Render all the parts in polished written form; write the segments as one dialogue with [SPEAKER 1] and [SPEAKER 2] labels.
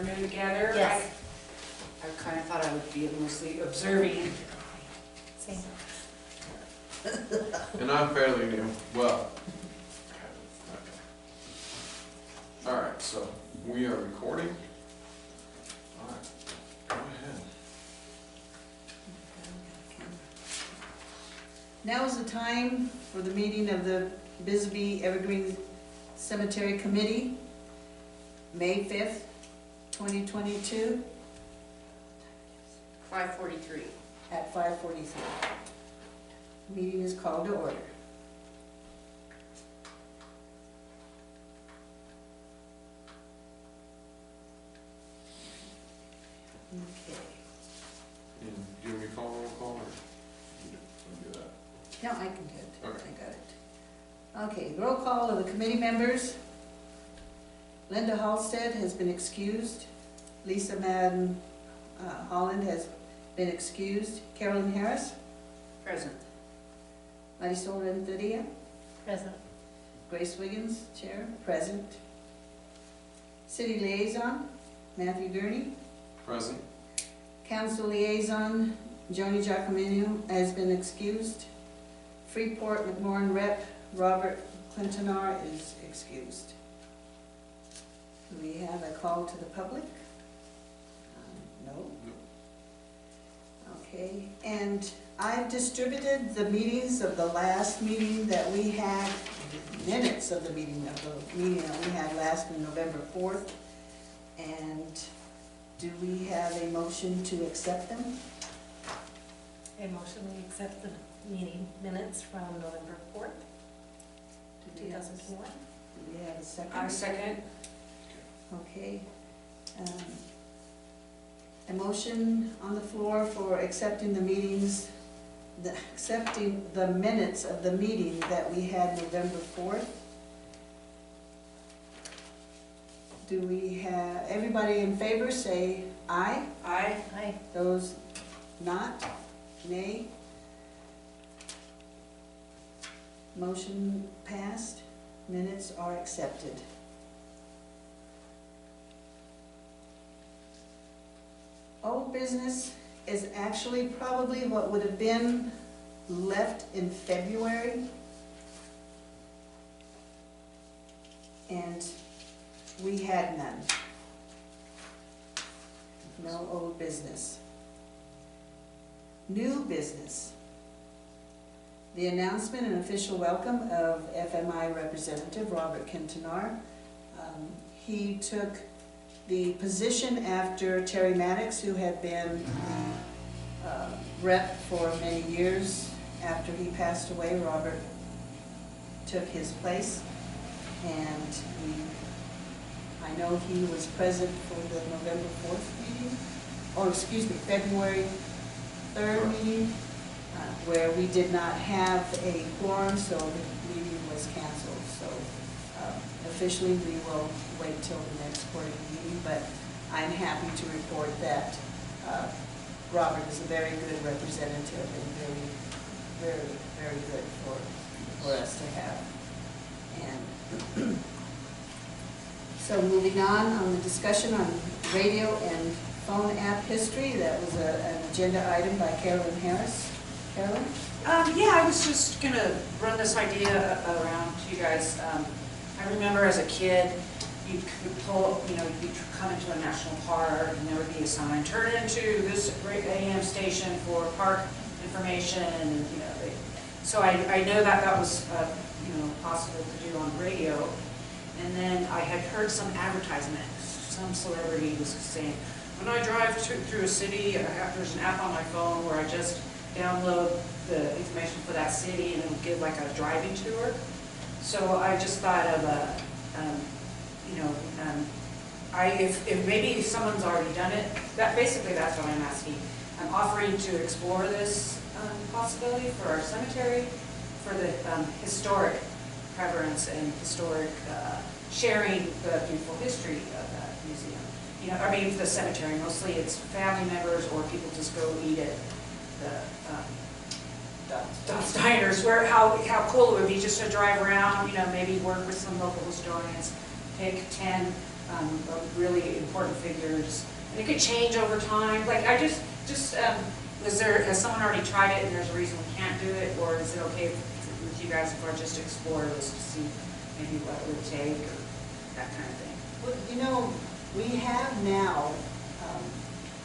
[SPEAKER 1] new together.
[SPEAKER 2] Yes.
[SPEAKER 1] I kind of thought I would be mostly observing.
[SPEAKER 2] Same.
[SPEAKER 3] And I'm fairly new, well. Okay. All right, so we are recording. All right, go ahead.
[SPEAKER 4] Now is the time for the meeting of the Bisbee Evergreen Cemetery Committee, May 5th, 2022,
[SPEAKER 1] 5:43.
[SPEAKER 4] at 5:43. Meeting is called to order. Okay.
[SPEAKER 3] And do you want me to call roll call, or you do that?
[SPEAKER 4] No, I can do it.
[SPEAKER 3] Okay.
[SPEAKER 4] I got it. Okay, roll call of the committee members. Linda Halstead has been excused. Lisa Madden Holland has been excused. Carolyn Harris.
[SPEAKER 1] Present.
[SPEAKER 4] Marisol Renteria.
[SPEAKER 2] Present.
[SPEAKER 4] Grace Wiggins, Chair, present. City Liaison, Matthew Gurney.
[SPEAKER 3] Present.
[SPEAKER 4] Council Liaison, Joni Giacomino has been excused. Freeport McMorran Rep, Robert Clintonar is excused. Do we have a call to the public? No?
[SPEAKER 3] No.
[SPEAKER 4] Okay, and I've distributed the meetings of the last meeting that we had, minutes of the meeting that we had last November 4th. And do we have a motion to accept them?
[SPEAKER 2] A motion we accept the meeting minutes from November 4th,
[SPEAKER 4] Do we have a-
[SPEAKER 2] 2021.
[SPEAKER 4] Do we have a second?
[SPEAKER 1] I second.
[SPEAKER 4] Okay. A motion on the floor for accepting the meetings, accepting the minutes of the meeting that we had November 4th. Do we have, everybody in favor say aye?
[SPEAKER 1] Aye.
[SPEAKER 2] Aye.
[SPEAKER 4] Those not, nay? Motion passed, minutes are accepted. Old business is actually probably what would have been left in February. And we had none. No old business. New business. The announcement and official welcome of FMI representative Robert Clintonar. He took the position after Terry Maddox, who had been the rep for many years. After he passed away, Robert took his place, and I know he was present for the November 4th meeting, or excuse me, February 3rd meeting, where we did not have a quorum, so the meeting was canceled. So officially, we will wait till the next quarterly meeting, but I'm happy to report that Robert is a very good representative and very good for us to have. And so moving on the discussion on radio and phone app history, that was an agenda item by Carolyn Harris. Carolyn?
[SPEAKER 1] Yeah, I was just gonna run this idea around to you guys. I remember as a kid, you could pull, you'd come into a national park and there would be a sign, turn into this great AM station for park information, and so I know that was possible to do on radio. And then I had heard some advertisement, some celebrity was saying, when I drive through a city, there's an app on my phone where I just download the information for that city and it'll give like a driving tour. So I just thought of if maybe someone's already done it, basically that's what I'm asking. I'm offering to explore this possibility for our cemetery, for the historic prevalence and historic sharing the beautiful history of that museum. The cemetery, mostly it's family members or people just go eat at the Dot's Diners, where how cool it would be just to drive around, maybe work with some local historians, take 10 really important figures. And it could change over time, like, has someone already tried it and there's a reason we can't do it, or is it okay with you guys if I just explore this to see maybe what it would take, or that kind of thing?
[SPEAKER 4] Well, you know, we have now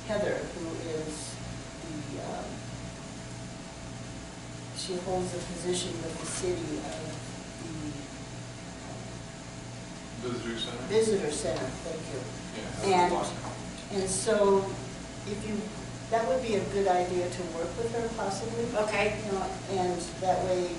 [SPEAKER 4] Heather, who is she holds a position with the city of the
[SPEAKER 3] Visitor center?
[SPEAKER 4] Visitor Center, thank you.
[SPEAKER 3] Yeah.
[SPEAKER 4] And, and so, if you, that would be a good idea to work with her possibly.
[SPEAKER 1] Okay.
[SPEAKER 4] You know, and that way,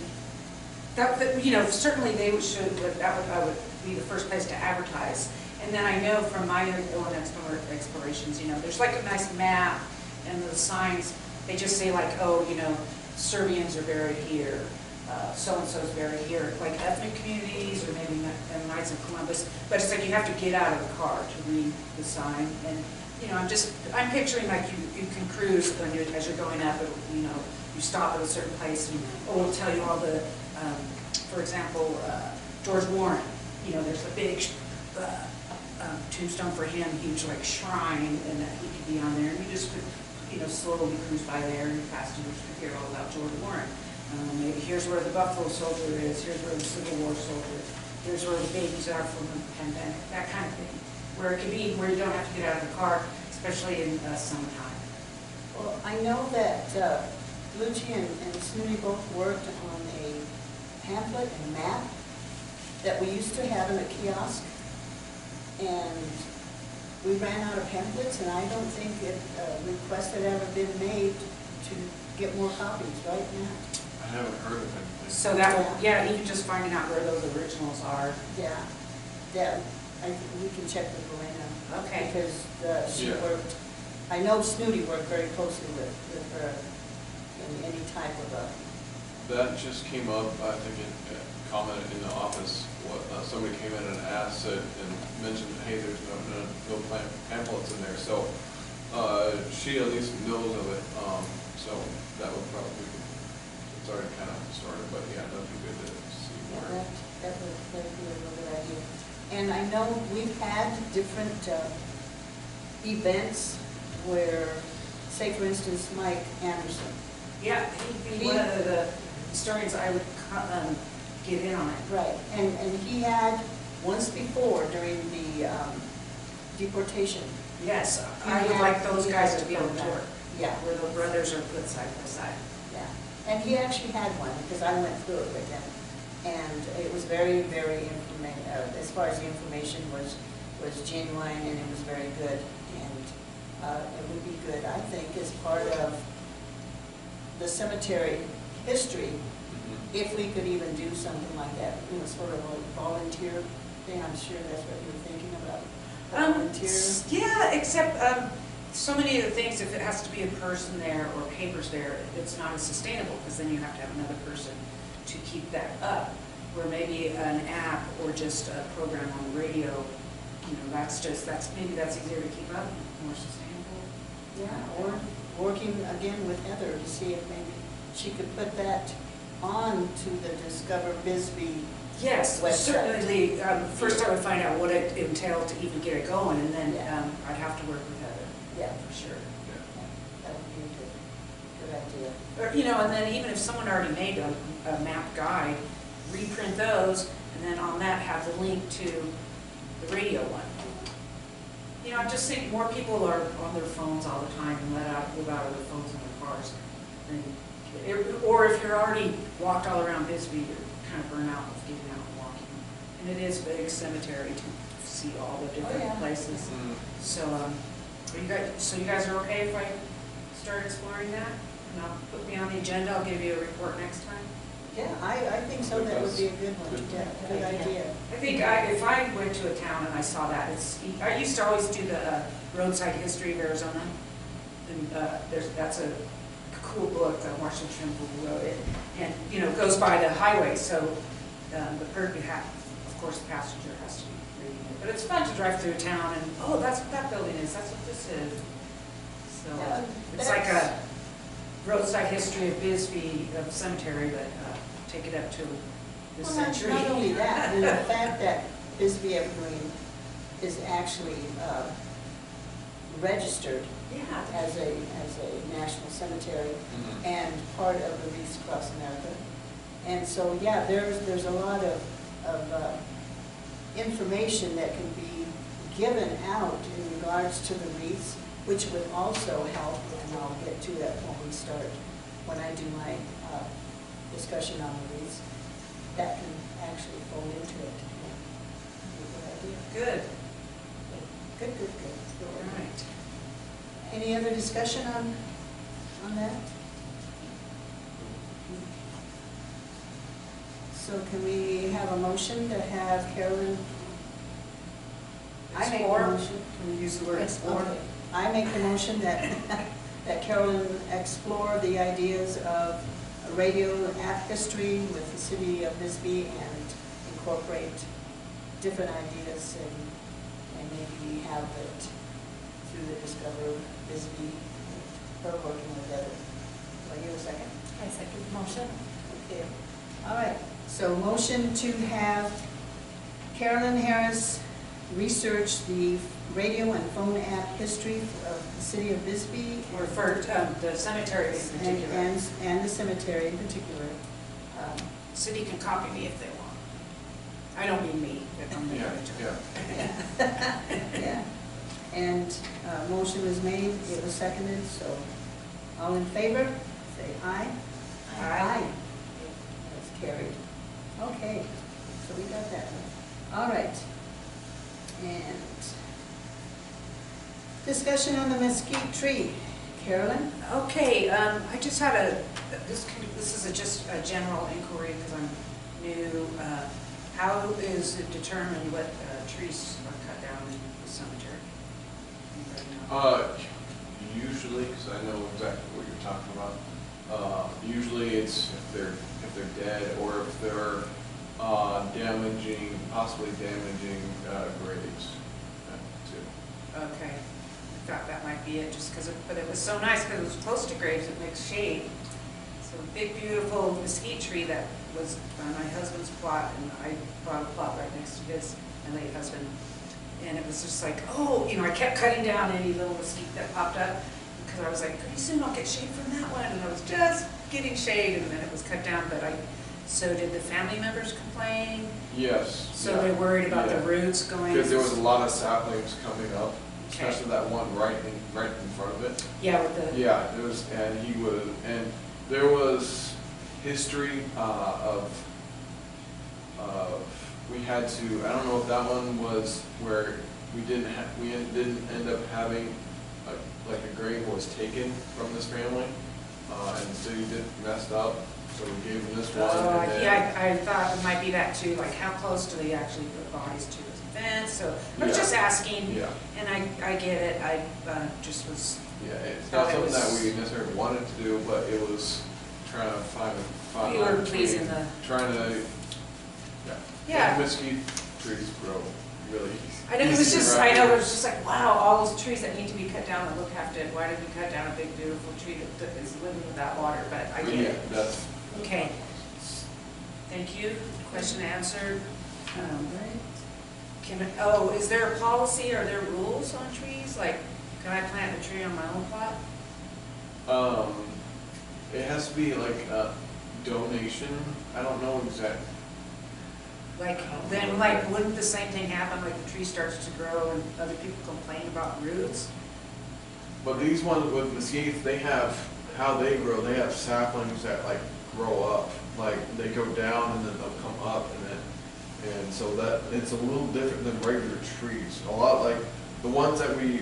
[SPEAKER 1] Certainly they I would be the first place to advertise. And then I know from my own explorations, there's like a nice map, and the signs, they just say like, oh, Serbians are buried here, so-and-so's buried here, like ethnic communities, or maybe Knights of Columbus, but it's like you have to get out of the car to read the sign, and, I'm picturing like you can cruise as you're going up, you stop at a certain place, and it'll tell you all the, for example, George Warren, there's a big tombstone for him, huge like shrine, and that he could be on there, and you just could, slowly cruise by there, and you pass to hear all about George Warren. Maybe here's where the Buffalo Soldier is, here's where the Civil War soldier, here's where the babies are from the pandemic, that kind of thing. Where it could be where you don't have to get out of the car, especially in summertime.
[SPEAKER 4] well, I know that Lucci and Snooty both worked on a pamphlet and map that we used to have in a kiosk, and we ran out of pamphlets, and I don't think a request had ever been made to get more copies, right, Matt?
[SPEAKER 3] I haven't heard of anything.
[SPEAKER 1] So that, even just finding out where those originals are.
[SPEAKER 4] Yeah, we can check with Lorena.
[SPEAKER 1] Okay.
[SPEAKER 4] Because she
[SPEAKER 3] Yeah.
[SPEAKER 4] worked, I know Snooty worked very closely with her in any type of a,
[SPEAKER 3] That just came up, I think it commented in the office, somebody came in and asked it and mentioned, hey, there's no pamphlets in there, so she at least knows of it, so that would probably, it's already kind of started, but yeah, that'd be good to see more.
[SPEAKER 4] that would be a real good idea. And I know we've had different events where, say for instance, Mike Anderson.
[SPEAKER 1] Yeah, he'd be one of the historians I would get in on it.
[SPEAKER 4] Right, and he had, once before, during the deportation.
[SPEAKER 1] Yes, I would like those guys to be on the tour,
[SPEAKER 4] Yeah,
[SPEAKER 1] where the brothers are put side by side.
[SPEAKER 4] yeah. And he actually had one, because I went through it with him. And it was very, very as far as the information was genuine, and it was very good. And it would be good, I think, as part of the cemetery history, if we could even do something like that, sort of a volunteer thing. I'm sure that's what you were thinking about. Volunteer.
[SPEAKER 1] Yeah, except so many of the things, if it has to be a person there or papers there, it's not as sustainable, because then you have to have another person to keep that up. Where maybe an app or just a program on the radio, maybe that's easier to keep up, more sustainable.
[SPEAKER 4] Yeah, or working again with Heather to see if maybe she could put that on to the Discover Bisbee
[SPEAKER 1] Yes,
[SPEAKER 4] website.
[SPEAKER 1] certainly. First I would find out what it entailed to even get it going, and then
[SPEAKER 4] Yeah.
[SPEAKER 1] I'd have to work with Heather.
[SPEAKER 4] Yeah.
[SPEAKER 1] For sure.
[SPEAKER 4] That would be a good idea.
[SPEAKER 1] Or, and then even if someone already made a map guide, reprint those, and then on that have the link to the radio one. I just think more people are on their phones all the time and live out of their phones in their cars. Or if you're already walked all around Bisbee, you're kind of burnt out with getting out and walking. And it is a big cemetery to see all the different places. So, you guys are okay if I start exploring that? And I'll put me on the agenda, I'll give you a report next time.
[SPEAKER 4] Yeah, I think so. That would be a good one. Yeah, good idea.
[SPEAKER 1] I think if I went to a town and I saw that, I used to always do the roadside history of Arizona. And that's a cool book that Washington Trimble wrote it. And, it goes by the highway, so of course, the passenger has to be reading it. But it's fun to drive through a town and, oh, that's what that building is, that's what this is. So it's like a roadside history of Bisbee, of cemetery, but take it up to this century.
[SPEAKER 4] Not only that, the fact that Bisbee Evergreen is actually registered
[SPEAKER 1] Yeah.
[SPEAKER 4] as a national cemetery
[SPEAKER 3] Mhm.
[SPEAKER 4] and part of the Wreaths Across America. And so, yeah, there's a lot of information that can be given out in regards to the wreaths, which would also help, and I'll get to that when I do my discussion on the wreaths, that can actually fold into it. Good idea.
[SPEAKER 1] Good.
[SPEAKER 4] Good.
[SPEAKER 1] All right.
[SPEAKER 4] Any other discussion on that? So can we have a motion to have Carolyn? I make the
[SPEAKER 1] Explore.
[SPEAKER 4] motion.
[SPEAKER 1] Can we use the word explore?
[SPEAKER 4] Okay. I make the motion that, that Carolyn explore the ideas of radio app history with the city of Bisbee and incorporate different ideas and maybe have it through the Discover Bisbee, her working with Heather. Do I hear a second?
[SPEAKER 2] I second the motion.
[SPEAKER 4] Okay, all right, so motion to have Carolyn Harris research the radio and phone app history of the city of Bisbee.
[SPEAKER 1] Or for the cemetery in particular.
[SPEAKER 4] And the cemetery in particular.
[SPEAKER 1] City can copy me if they want. I don't mean me, if I'm the
[SPEAKER 3] Yeah,
[SPEAKER 1] editor.
[SPEAKER 3] yeah.
[SPEAKER 4] Yeah, and motion was made, it was seconded, so all in favor, say aye.
[SPEAKER 1] Aye.
[SPEAKER 4] That's carried. Okay, so we got that. All right. And discussion on the mesquite tree. Carolyn?
[SPEAKER 1] Okay, I just had this is just a general inquiry because I'm new. How is it determined what trees are cut down in the cemetery? Anybody know?
[SPEAKER 3] Usually, because I know exactly what you're talking about. Usually it's if they're dead or if they're possibly damaging graves too.
[SPEAKER 1] Okay, I thought that might be it, just because, but it was so nice because it was close to graves, it makes shade. So a big, beautiful mesquite tree that was on my husband's plot, and I bought a plot right next to his, my late husband. And it was just like, oh, I kept cutting down any little mesquite that popped up, because I was like, pretty soon I'll get shade from that one, and I was just getting shade, and then it was cut down, so did the family members complain?
[SPEAKER 3] Yes.
[SPEAKER 1] So
[SPEAKER 3] yeah,
[SPEAKER 1] they're worried about the
[SPEAKER 3] yeah.
[SPEAKER 1] roots going?
[SPEAKER 3] Because there was a lot of saplings coming up,
[SPEAKER 1] Okay.
[SPEAKER 3] especially that one right in front of it.
[SPEAKER 1] Yeah, with the,
[SPEAKER 3] Yeah, there was history we had to, I don't know if that one was where we didn't end up having like a grave was taken from this family, and the city did messed up, so we gave them this one. And then,
[SPEAKER 1] yeah, I thought it might be that too, like how close do they actually put bodies to the fence? So I was
[SPEAKER 3] Yeah.
[SPEAKER 1] just asking,
[SPEAKER 3] Yeah.
[SPEAKER 1] and I get it, I just was,
[SPEAKER 3] Yeah, it's
[SPEAKER 1] Thought
[SPEAKER 3] not
[SPEAKER 1] it
[SPEAKER 3] something that
[SPEAKER 1] was-
[SPEAKER 3] we necessarily wanted to do, but it was trying to find
[SPEAKER 1] you were
[SPEAKER 3] a tree,
[SPEAKER 1] pleasing the,
[SPEAKER 3] trying to,
[SPEAKER 1] yeah.
[SPEAKER 3] And mesquite trees grow really easy.
[SPEAKER 1] I know, it was just,
[SPEAKER 3] right
[SPEAKER 1] I know, it
[SPEAKER 3] here.
[SPEAKER 1] was just like, wow, all those trees that need to be cut down that look half dead, why did we cut down a big beautiful tree that is living without water, but I get
[SPEAKER 3] Yeah,
[SPEAKER 1] it.
[SPEAKER 3] that's.
[SPEAKER 1] Okay, thank you, question answered. Is there a policy, are there rules on trees, like, can I plant a tree on my own plot?
[SPEAKER 3] It has to be like a donation, I don't know exactly.
[SPEAKER 1] Like, then, like, wouldn't the same thing happen, like the tree starts to grow and other people complain about roots?
[SPEAKER 3] But these ones with mesquite, they have, how they grow, they have saplings that like grow up, like they go down and then they'll come up and so that, it's a little different than regular trees. A lot like, the ones that we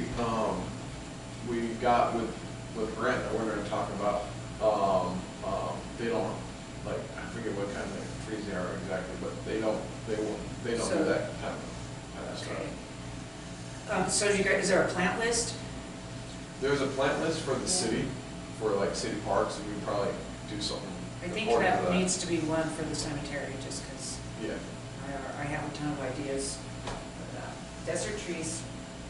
[SPEAKER 3] got with Brent that we're gonna talk about, they don't, like, I forget what kind of trees they are exactly, but they don't
[SPEAKER 1] So-
[SPEAKER 3] do that kind of stuff.
[SPEAKER 1] Okay. So you guys, is there a plant list?
[SPEAKER 3] There's a plant list for the city, for like city parks, and we probably do something
[SPEAKER 1] I think
[SPEAKER 3] according to
[SPEAKER 1] that needs to be one for the cemetery, just because
[SPEAKER 3] Yeah,
[SPEAKER 1] I have a ton of ideas. But, desert trees,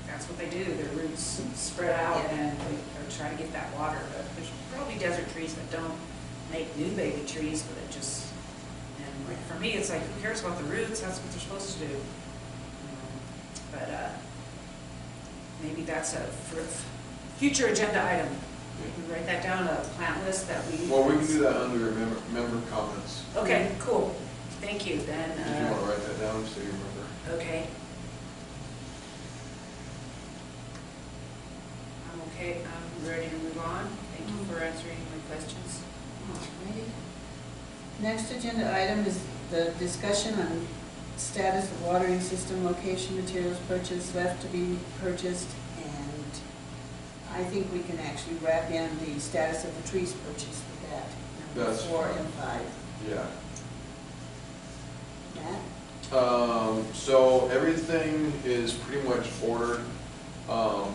[SPEAKER 1] that's what they do, their roots spread out and they try to get that water. But there's probably desert trees that don't make new baby trees, but it just, and like for me, it's like, who cares about the roots, that's what they're supposed to do. But maybe that's a future agenda item. We can write that down, a plant list that we.
[SPEAKER 3] Well, we can do that under member comments.
[SPEAKER 1] Okay, cool. Thank you, then.
[SPEAKER 3] If you want to write that down so you remember.
[SPEAKER 1] Okay. I'm ready to move on. Thank you for answering my questions.
[SPEAKER 4] Alrighty. Next agenda item is the discussion on status of watering system, location, materials purchased, left to be purchased, and I think we can actually wrap in the status of the trees purchased with that. Number
[SPEAKER 3] That's
[SPEAKER 4] 4
[SPEAKER 3] fine.
[SPEAKER 4] and 5.
[SPEAKER 3] Yeah.
[SPEAKER 4] Matt?
[SPEAKER 3] So everything is pretty much ordered.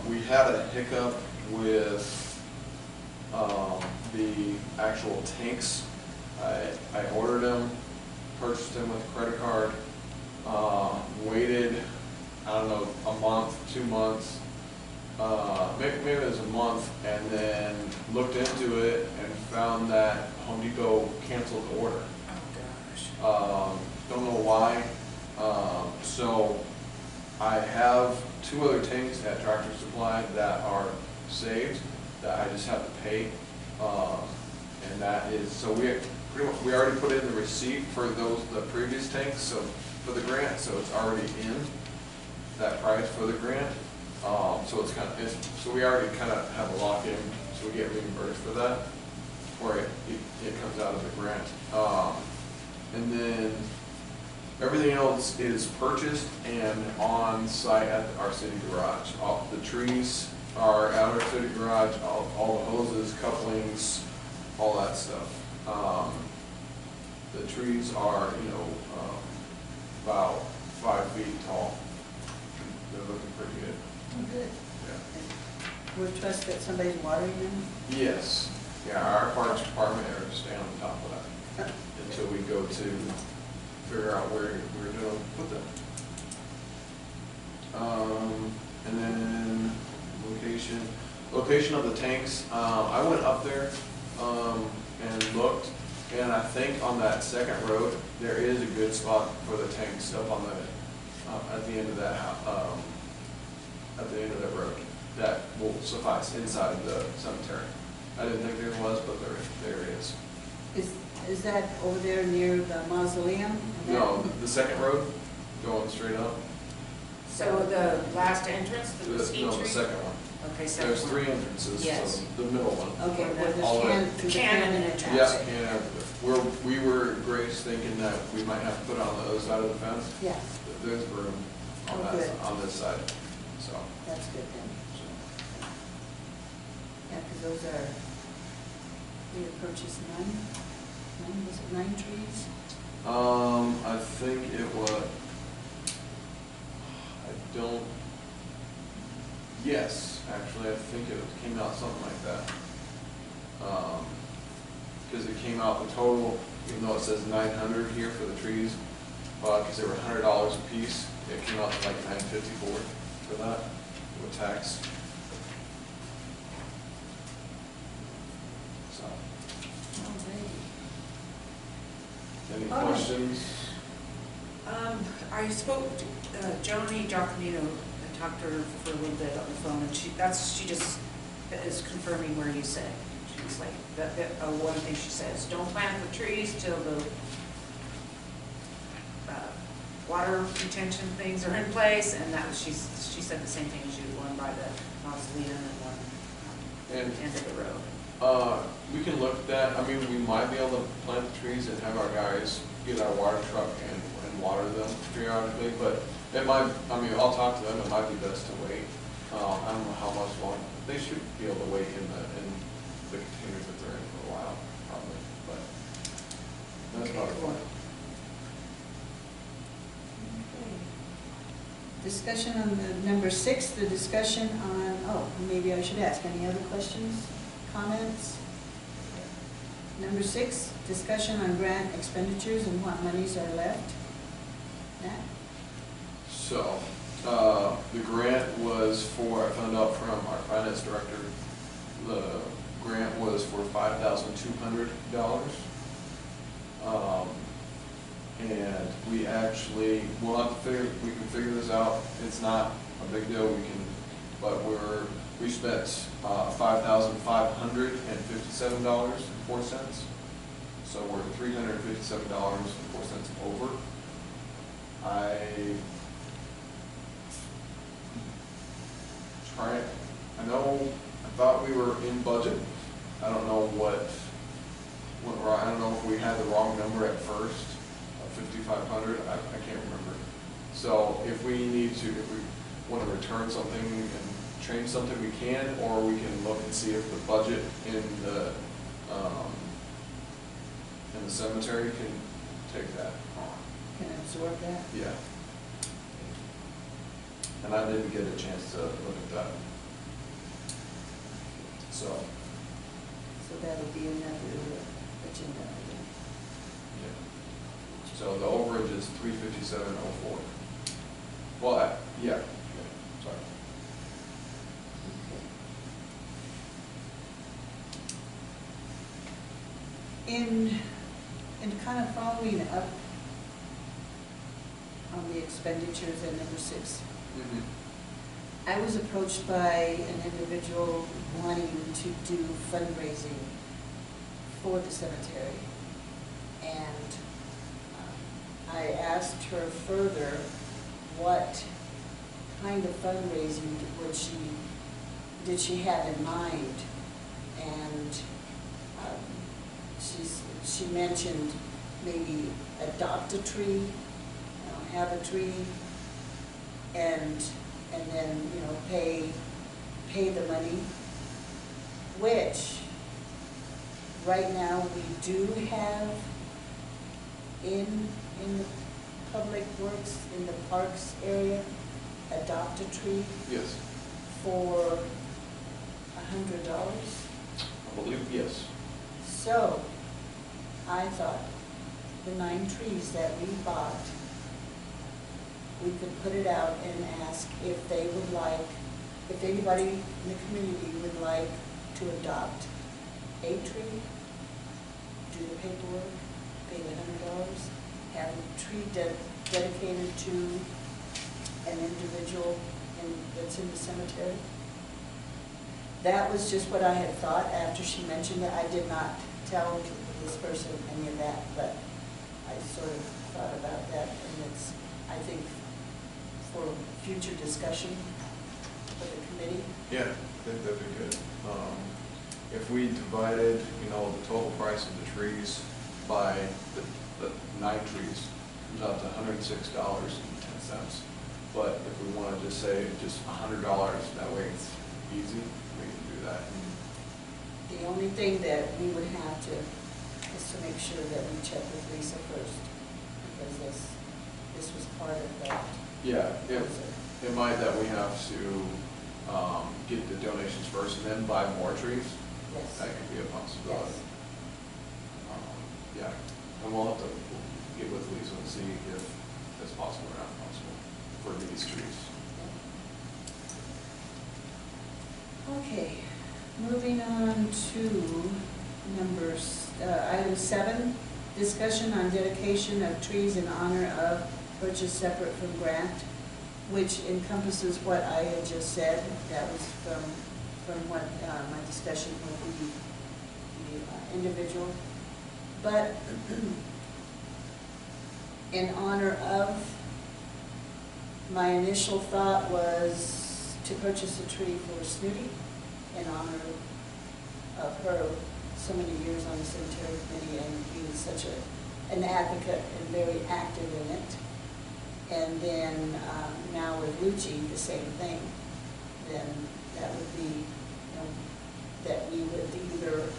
[SPEAKER 3] We had a hiccup with the actual tanks. I ordered them, purchased them with a credit card, waited, I don't know, a month, 2 months, maybe it was a month, and then looked into it and found that Home Depot canceled the order.
[SPEAKER 1] Oh, gosh.
[SPEAKER 3] Don't know why. So I have 2 other tanks at Tractor Supply that are saved, that I just have to pay. And that is, so we already put in the receipt for the previous tanks, so for the grant, so it's already in that price for the grant. So it's so we already kind of have a lock-in, so we get reimbursed for that, or it comes out of the grant. And then everything else is purchased and on site at our city garage. All the trees are at our city garage, all the hoses, couplings, all that stuff. The trees are, about 5 feet tall. They're looking pretty good.
[SPEAKER 4] Oh, good.
[SPEAKER 3] Yeah.
[SPEAKER 4] We trust that somebody's watering them?
[SPEAKER 3] Yes. Yeah, our parks department are to stay on top of that until we go to figure out where we're going to put them. And then location of the tanks. I went up there and looked, and I think on that second road there is a good spot for the tanks up on the at the end of that road that will suffice inside the cemetery. I didn't think there was, but there is.
[SPEAKER 4] Is that over there near the mausoleum?
[SPEAKER 3] No, the second road going straight up.
[SPEAKER 1] So the last entrance, the mesquite
[SPEAKER 3] No,
[SPEAKER 1] tree?
[SPEAKER 3] the second one.
[SPEAKER 1] Okay, second
[SPEAKER 3] There's
[SPEAKER 1] one.
[SPEAKER 3] 3 entrances,
[SPEAKER 1] Yes.
[SPEAKER 3] so the middle one.
[SPEAKER 4] Okay, where the
[SPEAKER 3] All of it.
[SPEAKER 4] through
[SPEAKER 1] The cannon entrance.
[SPEAKER 3] Yeah, and we were Grace thinking that we might have to put it on the other side of the fence.
[SPEAKER 4] Yeah,
[SPEAKER 3] There's room on
[SPEAKER 4] Oh, good.
[SPEAKER 3] on this side, so.
[SPEAKER 4] that's good then. Yeah, because those are, we had purchased 9, was it 9 trees?
[SPEAKER 3] I think it was, yes, actually, I think it came out something like that. Because it came out the total, even though it says 900 here for the trees, because they were $100 a piece, it came out to like $954 for that, with tax. So, any
[SPEAKER 4] All right.
[SPEAKER 3] questions?
[SPEAKER 1] I spoke to Joni Giacomino and talked to her for a little bit on the phone, and she just is confirming where you said. She's like, one thing she says, don't plant the trees till the water retention things are in place, and that was, she said the same thing as you, one by the mausoleum and one
[SPEAKER 3] And
[SPEAKER 1] end of the road.
[SPEAKER 3] we can look at that. I mean, we might be able to plant the trees and have our guys get our water truck and water them periodically, but it might, I mean, I'll talk to them, it might be best to wait. I don't know how much longer. They should be able to wait in the containers that they're in for a while, probably, but that's about it.
[SPEAKER 4] Discussion on the number 6, the discussion on, maybe I should ask, any other questions, comments? Number 6, discussion on grant expenditures and what monies are left. Matt?
[SPEAKER 3] So, the grant was for, I found out from our finance director, the grant was for $5,200. And we'll have to we can figure this out. It's not a big deal. but we spent $5,557.04. So we're $357.04 over. I thought we were in budget. I don't know what went wrong. I don't know if we had the wrong number at first, 5,500, I can't remember. So if we want to return something and change something, we can, or we can look and see if the budget in the cemetery can take that on.
[SPEAKER 4] Can absorb that?
[SPEAKER 3] Yeah. And I didn't get a chance to look at that. So
[SPEAKER 4] that'll be another agenda item.
[SPEAKER 3] yeah. So the overage is 357.04. Well, yeah, sorry.
[SPEAKER 4] Okay. In kind of following up on the expenditures at number 6, I was approached by an individual wanting to do fundraising for the cemetery. And I asked her further what kind of fundraising did she have in mind. And she mentioned maybe adopt a tree, have a tree, and then, pay the money, which right now we do have in the public works, in the parks area, adopt a tree.
[SPEAKER 3] Yes.
[SPEAKER 4] For $100.
[SPEAKER 3] I believe, yes.
[SPEAKER 4] So I thought the 9 trees that we bought, we could put it out and ask if they would like, if anybody in the community would like to adopt a tree, do the paperwork, pay the $100, have a tree dedicated to an individual that's in the cemetery. That was just what I had thought after she mentioned it. I did not tell this person any of that, but I sort of thought about that, and it's, I think, for future discussion for the committee.
[SPEAKER 3] Yeah, I think that'd be good. If we divided, the total price of the trees by the 9 trees, comes out to $106.10. But if we want to just say just $100, that way it's easy, we can do that.
[SPEAKER 4] The only thing that we would have to, is to make sure that we check with Lisa first, because this was part of that.
[SPEAKER 3] Yeah, it might that we have to get the donations first and then buy more trees.
[SPEAKER 4] Yes.
[SPEAKER 3] That could be a possibility.
[SPEAKER 4] Yes.
[SPEAKER 3] Yeah, and we'll have to get with Lisa and see if it's possible or not possible for these trees.
[SPEAKER 4] Okay, moving on to item 7, discussion on dedication of trees in honor of purchase separate from grant, which encompasses what I had just said. That was from what my discussion with the individual. But in honor of, my initial thought was to purchase a tree for Snooty in honor of her so many years on the cemetery committee, and he was such an advocate and very active in it. And then now with Lucci, the same thing. Then that would be, that we would either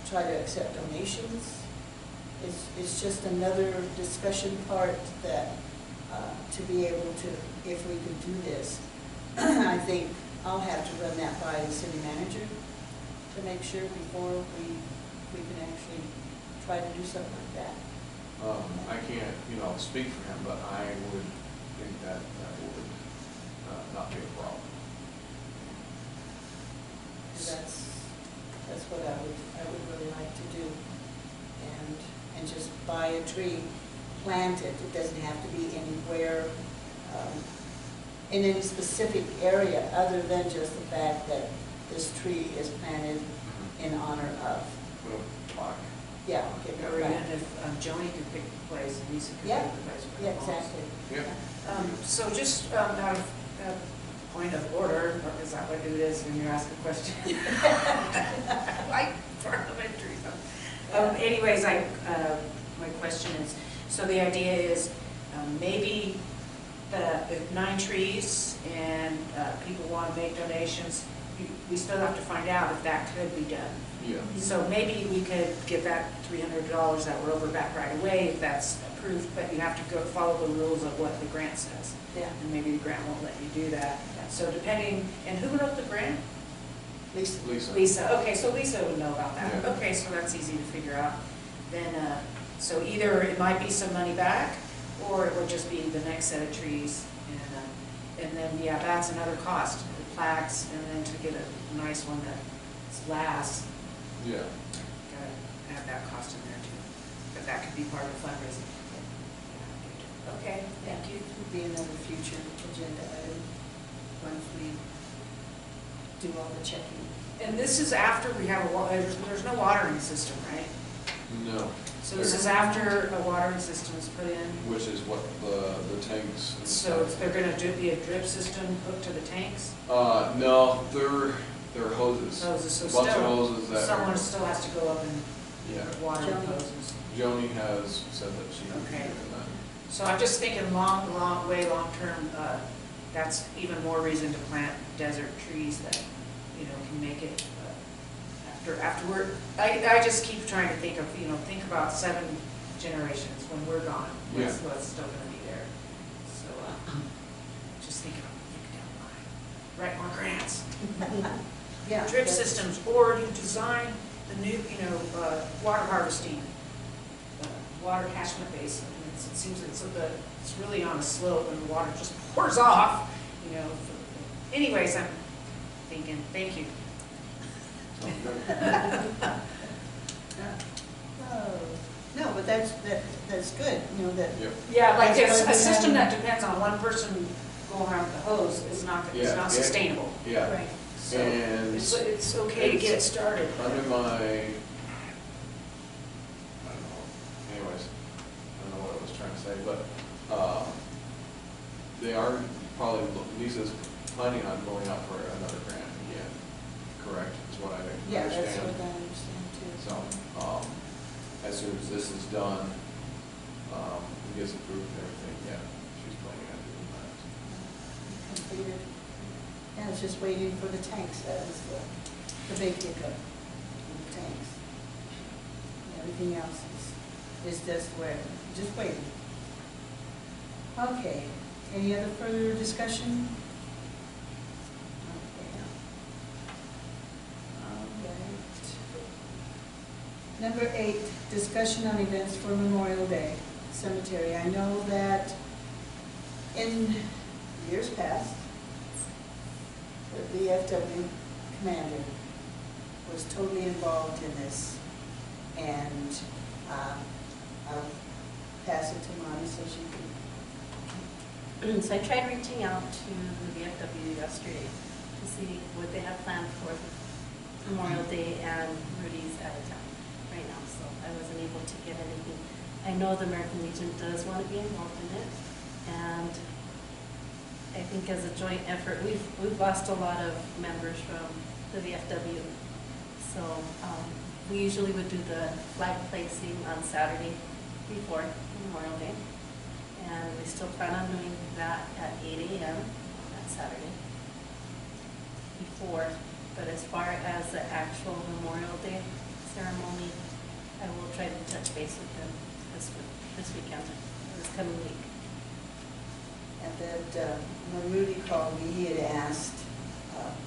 [SPEAKER 4] try to accept donations. It's just another discussion part that to be able to, if we could do this, I think I'll have to run that by the city manager to make sure before we can actually try to do something like that.
[SPEAKER 3] I can't, speak for him, but I would think that would not be a problem.
[SPEAKER 4] That's what I would really like to do, and just buy a tree, plant it. It doesn't have to be anywhere in any specific area other than just the fact that this tree is planted in honor of.
[SPEAKER 3] Put a plaque.
[SPEAKER 4] Yeah, get
[SPEAKER 1] Or
[SPEAKER 4] it
[SPEAKER 1] even
[SPEAKER 4] back.
[SPEAKER 1] if Joni could pick the place, and Lisa could
[SPEAKER 4] Yeah,
[SPEAKER 1] pick the place for the
[SPEAKER 4] yeah,
[SPEAKER 1] balls.
[SPEAKER 4] exactly.
[SPEAKER 3] Yeah.
[SPEAKER 1] So just out of point of order, or is that what it is when you ask a question? Like parliamentary stuff. Anyways, my question is, so the idea is maybe if 9 trees and people want to make donations, we still have to find out if that could be done.
[SPEAKER 3] Yeah.
[SPEAKER 1] So maybe we could give that $300 that we're over back right away if that's approved, but you have to go follow the rules of what the grant says.
[SPEAKER 4] Yeah,
[SPEAKER 1] And maybe the grant won't let you do that. So depending, and who wrote the grant?
[SPEAKER 4] Lisa.
[SPEAKER 3] Lisa.
[SPEAKER 1] Lisa, okay, so Lisa would know about that.
[SPEAKER 3] Yeah.
[SPEAKER 1] Okay, so that's easy to figure out. Then, so either it might be some money back, or it would just be the next set of trees. And then, yeah, that's another cost, the plaques, and then to get a nice one that lasts.
[SPEAKER 3] Yeah.
[SPEAKER 1] Gotta add that cost in there too. But that could be part of the fundraising. Okay, thank you.
[SPEAKER 4] Would be another future agenda item once we do all the checking.
[SPEAKER 1] And this is after we have there's no watering system, right?
[SPEAKER 3] No.
[SPEAKER 1] So this is after a watering system is put in.
[SPEAKER 3] Which is what the tanks. And
[SPEAKER 1] So
[SPEAKER 3] stuff.
[SPEAKER 1] they're gonna be a drip system hooked to the tanks?
[SPEAKER 3] No, they're hoses.
[SPEAKER 1] Hoses, so
[SPEAKER 3] Bunch of
[SPEAKER 1] still,
[SPEAKER 3] hoses that.
[SPEAKER 1] someone still has to go up and
[SPEAKER 3] Yeah.
[SPEAKER 1] water the
[SPEAKER 4] Joni.
[SPEAKER 1] hoses.
[SPEAKER 3] Joni has said that she would be
[SPEAKER 1] Okay.
[SPEAKER 3] doing that.
[SPEAKER 1] So I'm just thinking long term, that's even more reason to plant desert trees that, can make it, afterward. I just keep trying to think about 7 generations when we're gone, what's still gonna be there. So, just thinking down the line. Write more grants.
[SPEAKER 4] Yeah.
[SPEAKER 1] Drip
[SPEAKER 4] that's-
[SPEAKER 1] systems, or you design the new, water harvesting, water catchment basin. It seems it's really on a slope and the water just pours off, Anyways, I'm thinking, thank you.
[SPEAKER 3] Sounds good.
[SPEAKER 4] Oh, no, but that's good, that.
[SPEAKER 3] Yep.
[SPEAKER 1] Yeah, like
[SPEAKER 4] That's
[SPEAKER 1] a
[SPEAKER 4] better
[SPEAKER 1] system
[SPEAKER 4] than-
[SPEAKER 1] that depends on one person going around with the hose is not
[SPEAKER 3] Yeah.
[SPEAKER 1] sustainable.
[SPEAKER 3] Yeah.
[SPEAKER 4] Right.
[SPEAKER 1] So
[SPEAKER 3] And
[SPEAKER 1] it's okay to get it started.
[SPEAKER 3] under my, I don't know, anyways, I don't know what I was trying to say, but, they are probably, Lisa's planning on going out for another grant again, correct, is what I understand?
[SPEAKER 4] Yeah, that's what I understand too.
[SPEAKER 3] So, as soon as this is done, and gets approved and everything, yeah, she's planning on doing that.
[SPEAKER 4] Completed. Yeah, it's just waiting for the tanks, that is the big hiccup, the tanks. Everything else is just waiting. Okay, any other further discussion? Okay. All right. Number 8, discussion on events for Memorial Day Cemetery. I know that in years past, the VFW commander was totally involved in this, and I'll pass it to Monty so she can.
[SPEAKER 2] So I tried reaching out to the VFW yesterday to see what they have planned for Memorial Day and Rudy's out of town right now, so I wasn't able to get anything. I know the American Legion does want to be involved in it, and I think as a joint effort, we've lost a lot of members from the VFW. So we usually would do the flag placing on Saturday before Memorial Day. And we still plan on doing that at 8 a.m. on that Saturday before. But as far as the actual Memorial Day ceremony, I will try to touch base with them this weekend, this coming week.
[SPEAKER 4] And that when Rudy called me, he had asked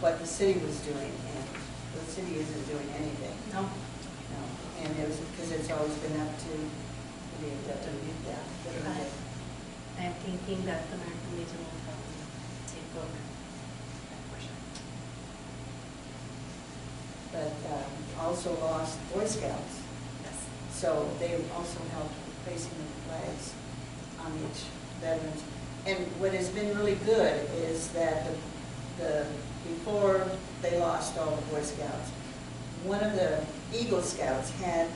[SPEAKER 4] what the city was doing, and the city isn't doing anything.
[SPEAKER 2] No?
[SPEAKER 4] No, and it was because it's always been up to the VFW. Yeah.
[SPEAKER 2] I'm thinking that the American Legion will probably take over that portion.
[SPEAKER 4] But also lost Boy Scouts,
[SPEAKER 2] Yes.
[SPEAKER 4] so they also helped with placing the flags on each veterans. And what has been really good is that before they lost all the Boy Scouts, one of the Eagle Scouts had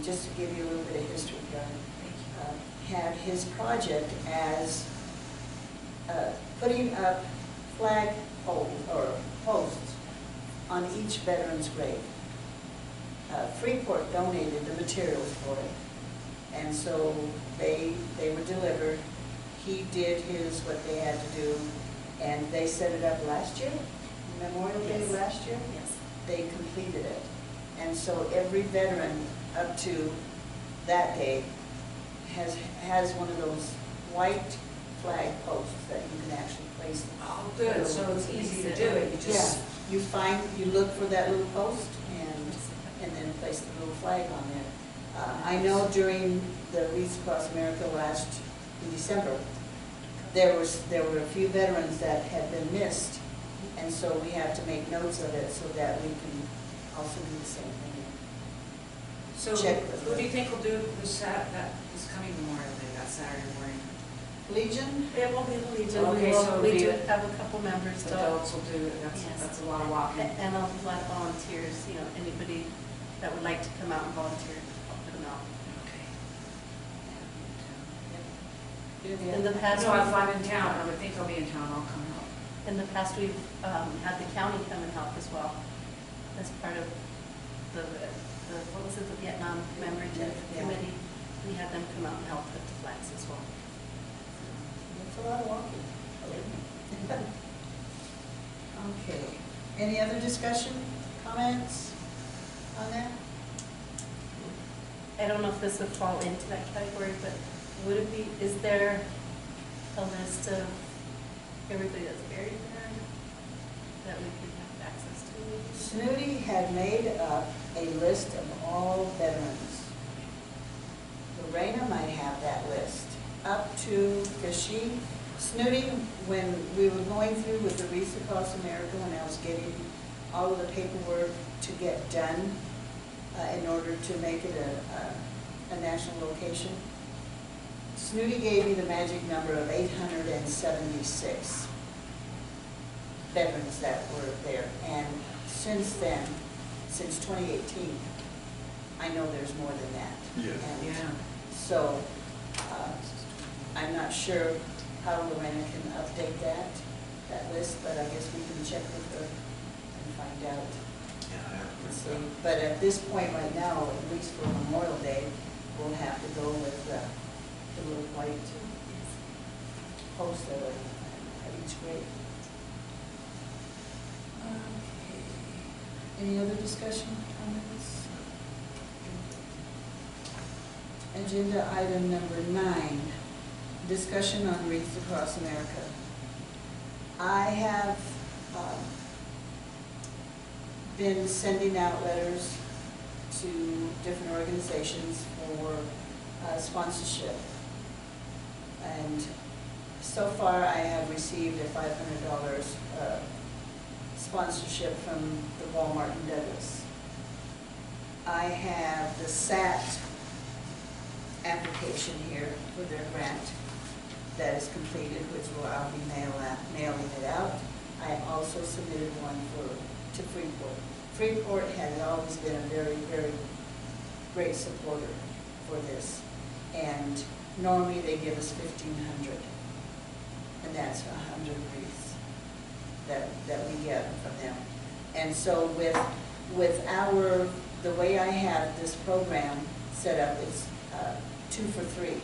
[SPEAKER 4] just to give you a little bit of history, had his project as putting up flag posts on each veteran's grave. Freeport donated the materials for it, and so they were delivered. He did what they had to do, and they set it up last year, Memorial Day last year.
[SPEAKER 2] Yes.
[SPEAKER 4] They completed it, and so every veteran up to that day has one of those white flag posts that you can actually place.
[SPEAKER 1] Oh, good, so it's easy to do it, you just.
[SPEAKER 4] Yeah, you look for that little post and then place the little flag on there. I know during the Wreaths Across America in December, there were a few veterans that had been missed, and so we have to make notes of it so that we can also do the same thing.
[SPEAKER 1] So
[SPEAKER 4] Check with
[SPEAKER 1] who do you
[SPEAKER 4] them.
[SPEAKER 1] think will do this coming Memorial Day, that Saturday morning?
[SPEAKER 4] Legion?
[SPEAKER 2] It will be the Legion.
[SPEAKER 1] Okay, so
[SPEAKER 2] We
[SPEAKER 1] it'll
[SPEAKER 2] do
[SPEAKER 1] be-
[SPEAKER 2] have a couple members still.
[SPEAKER 1] Adults will do it,
[SPEAKER 2] Yes.
[SPEAKER 1] that's a lot of walking.
[SPEAKER 2] And a lot of volunteers, anybody that would like to come out and volunteer, I'll put them out.
[SPEAKER 1] Okay.
[SPEAKER 2] In the past,
[SPEAKER 1] No, if I'm in town, I would think I'll be in town, I'll come help.
[SPEAKER 2] in the past, we've had the county come and help as well, as part of what was it, the Vietnam Commemorative
[SPEAKER 4] Yeah.
[SPEAKER 2] Committee. We had them come out and help with the flags as well.
[SPEAKER 4] It's a lot of walking. Okay. Any other discussion, comments on that?
[SPEAKER 2] I don't know if this would fall into that category, but is there a list of everybody that's buried there that we could have access to?
[SPEAKER 4] Snooty had made up a list of all veterans. Lorena might have that list up to, Snooty, when we were going through with the Wreaths Across America, when I was getting all of the paperwork to get done in order to make it a national location, Snooty gave me the magic number of 876 veterans that were there. And since then, since 2018, I know there's more than that.
[SPEAKER 3] Yeah.
[SPEAKER 4] And
[SPEAKER 1] Yeah.
[SPEAKER 4] so, I'm not sure how Lorena can update that list, but I guess we can check with her and find out. And see. But at this point right now, at least for Memorial Day, we'll have to go with the little white posts that are at each grave. Okay. Any other discussion on this? Agenda item number 9, discussion on Wreaths Across America. I have been sending out letters to different organizations for sponsorship. And so far, I have received a $500 sponsorship from the Walmart in Douglas. I have the SAT application here for their grant that is completed, which I'll be mailing it out. I also submitted one to Freeport. Freeport has always been a very, very great supporter for this. And normally they give us $1,500, and that's 100 wreaths that we get from them. And so with the way I have this program set up, it's 2 for 3.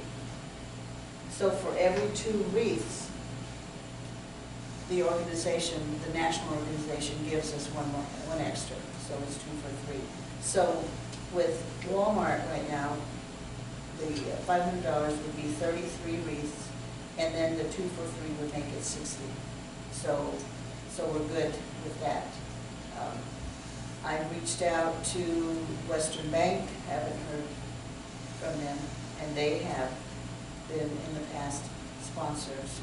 [SPEAKER 4] So for every 2 wreaths, the national organization gives us one extra, so it's 2 for 3. So with Walmart right now, the $500 would be 33 wreaths, and then the 2 for 3 would make it 60. So we're good with that. I reached out to Western Bank, haven't heard from them, and they have been in the past sponsors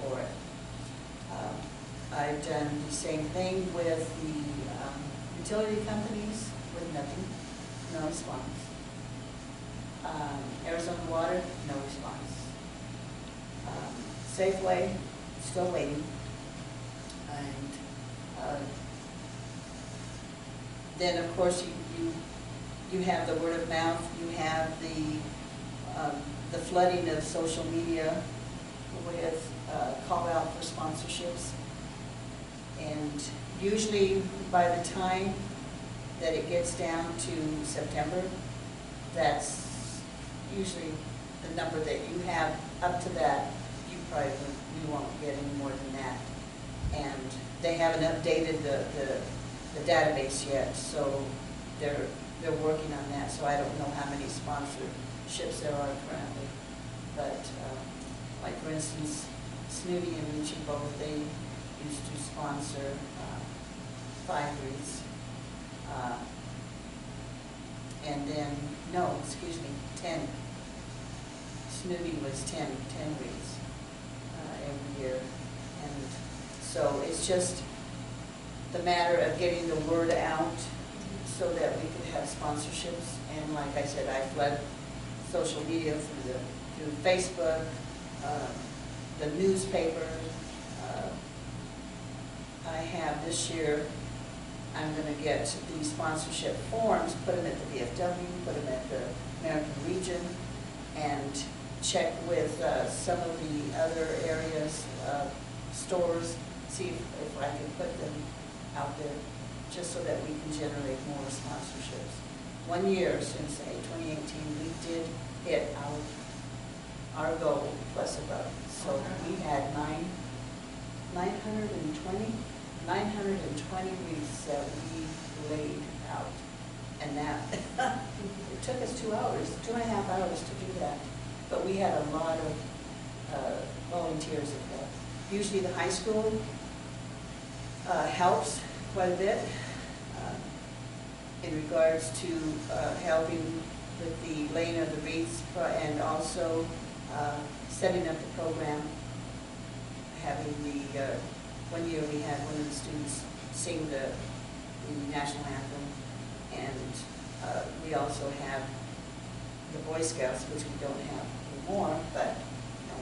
[SPEAKER 4] for it. I've done the same thing with the utility companies with nothing, no response. Arizona Water, no response. Safeway, still waiting. And then, of course, you have the word of mouth, you have the flooding of social media with call out for sponsorships. And usually by the time that it gets down to September, that's usually the number that you have. Up to that, you won't get any more than that. And they haven't updated the database yet, so they're working on that. So I don't know how many sponsorships there are currently. But like for instance, Snooty and Richie both, they used to sponsor 5 Wreaths. And then, no, excuse me, 10. Snooty was 10 Wreaths every year. And so it's just the matter of getting the word out so that we could have sponsorships. And like I said, I flood social media through Facebook, the newspaper. I have this year, I'm going to get the sponsorship forms, put them at the VFW, put them at the American Region, and check with some of the other areas, stores, see if I can put them out there, just so that we can generate more sponsorships. 1 year since 2018, we did hit our goal plus above. So we had 920 wreaths that we laid out. And that, it took us 2 hours, 2.5 hours to do that. But we had a lot of volunteers at that. Usually the high school helps quite a bit in regards to helping with the laying of the wreaths and also setting up the program, having the 1 year we had one of the students sing the national anthem, and we also have the Boy Scouts, which we don't have anymore, but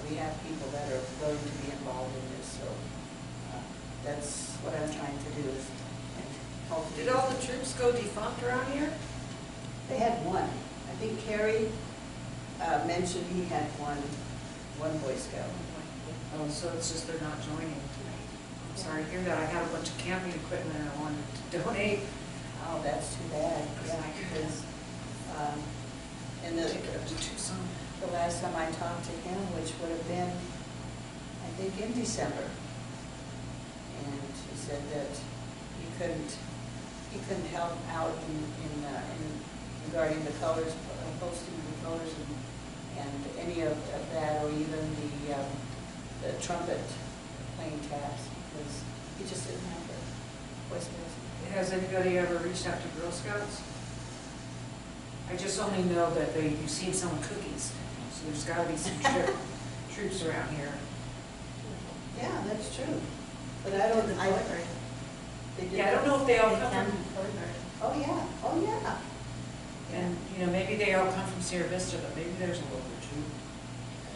[SPEAKER 4] we have people that are willing to be involved in this, so that's what I'm trying to do is help.
[SPEAKER 1] Did all the troops go defunct around here?
[SPEAKER 4] They had one. I think Carrie mentioned he had one Boy Scout.
[SPEAKER 1] Oh, so it's just they're not joining. I'm sorry to hear that. I had a bunch of camping equipment and I wanted to donate.
[SPEAKER 4] Oh, that's too bad. Yeah, because and
[SPEAKER 1] Take it up to Tucson.
[SPEAKER 4] the last time I talked to him, which would have been, I think, in December, and he said that he couldn't help out in regarding the colors, posting the colors and any of that, or even the trumpet playing tabs, because he just didn't have the voice music.
[SPEAKER 1] Has anybody ever reached out to Girl Scouts? I just only know that you've seen someone cookies, so there's got to be some troops around here.
[SPEAKER 4] Yeah, that's true. But I don't, I
[SPEAKER 1] don't know if they all
[SPEAKER 2] They
[SPEAKER 1] come
[SPEAKER 2] can
[SPEAKER 1] from,
[SPEAKER 2] be colored.
[SPEAKER 4] Oh, yeah, oh, yeah.
[SPEAKER 1] and, maybe they all come from Sierra Vista, but maybe there's a local troop.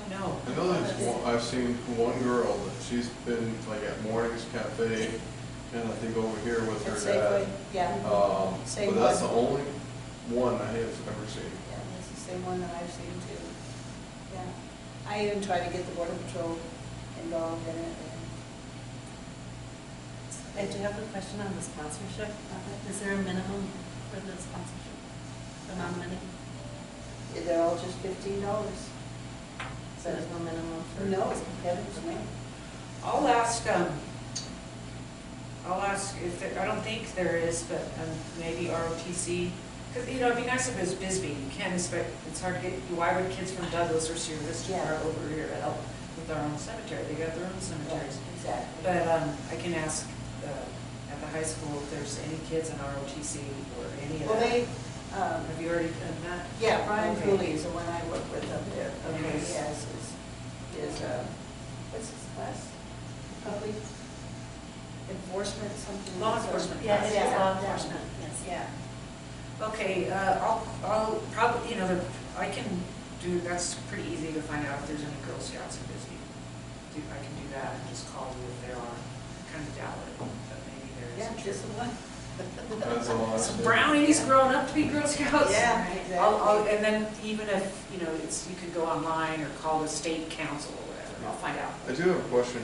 [SPEAKER 1] I don't know.
[SPEAKER 3] I know there's one, I've seen one girl that she's been like at Mornings Cafe, and I think over here with her
[SPEAKER 4] At
[SPEAKER 3] dad.
[SPEAKER 4] Safeway, yeah. Same
[SPEAKER 3] But that's
[SPEAKER 4] one.
[SPEAKER 3] the only one I have ever seen.
[SPEAKER 4] Yeah, that's the same one that I've seen too. Yeah. I even try to get the Border Patrol involved in it.
[SPEAKER 2] I do have a question on the sponsorship. Is there a minimum for the sponsorship? Amount of money?
[SPEAKER 4] They're all just $15.
[SPEAKER 2] So there's no minimum for?
[SPEAKER 4] No, heavens no.
[SPEAKER 1] I'll ask if there, I don't think there is, but maybe ROTC, because, it'd be nice if it was Bisbee. You can't expect, it's hard to get, why would kids from Douglas or Sierra Vista are over here to help with our own cemetery? They got their own cemeteries.
[SPEAKER 4] Exactly.
[SPEAKER 1] But I can ask at the high school if there's any kids in ROTC or any of
[SPEAKER 4] Well,
[SPEAKER 1] that.
[SPEAKER 4] they,
[SPEAKER 1] Have you already done that?
[SPEAKER 4] yeah, Brian
[SPEAKER 1] Okay.
[SPEAKER 4] Cooley is the one I work with up there.
[SPEAKER 1] Okay.
[SPEAKER 4] He has his what's his class? Public enforcement, something.
[SPEAKER 1] Law enforcement.
[SPEAKER 2] Yeah, it is
[SPEAKER 4] Yeah.
[SPEAKER 2] law enforcement, yes.
[SPEAKER 4] Yeah.
[SPEAKER 1] Okay, I'll probably, I can do, that's pretty easy to find out if there's any Girl Scouts in Bisbee. I can do that and just call you if there are. Kind of doubt it, but maybe there is.
[SPEAKER 2] Yeah,
[SPEAKER 1] a
[SPEAKER 2] just
[SPEAKER 1] truth.
[SPEAKER 2] one.
[SPEAKER 3] That's a lot.
[SPEAKER 1] Some brownies growing up to be Girl Scouts.
[SPEAKER 4] Yeah,
[SPEAKER 1] And then even if, you could go online or call the state council or whatever, and I'll find out.
[SPEAKER 3] I do have a question,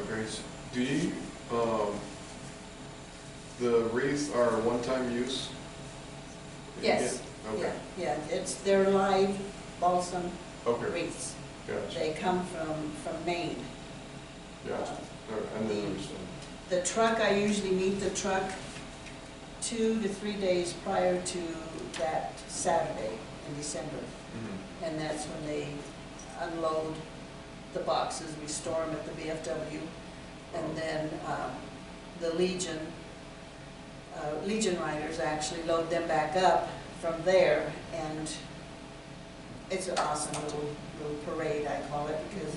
[SPEAKER 3] Grace. Do you, the wreaths are one-time use?
[SPEAKER 4] Yes,
[SPEAKER 3] Okay,
[SPEAKER 4] yeah, they're live balsam
[SPEAKER 3] okay,
[SPEAKER 4] wreaths.
[SPEAKER 3] gotcha,
[SPEAKER 4] They come from Maine.
[SPEAKER 3] gotcha. Okay, I didn't understand.
[SPEAKER 4] The truck, I usually meet the truck 2 to 3 days prior to that Saturday in December.
[SPEAKER 3] Mhm.
[SPEAKER 4] And that's when they unload the boxes, we store them at the VFW. And then the Legion riders actually load them back up from there. And it's an awesome little parade, I call it, because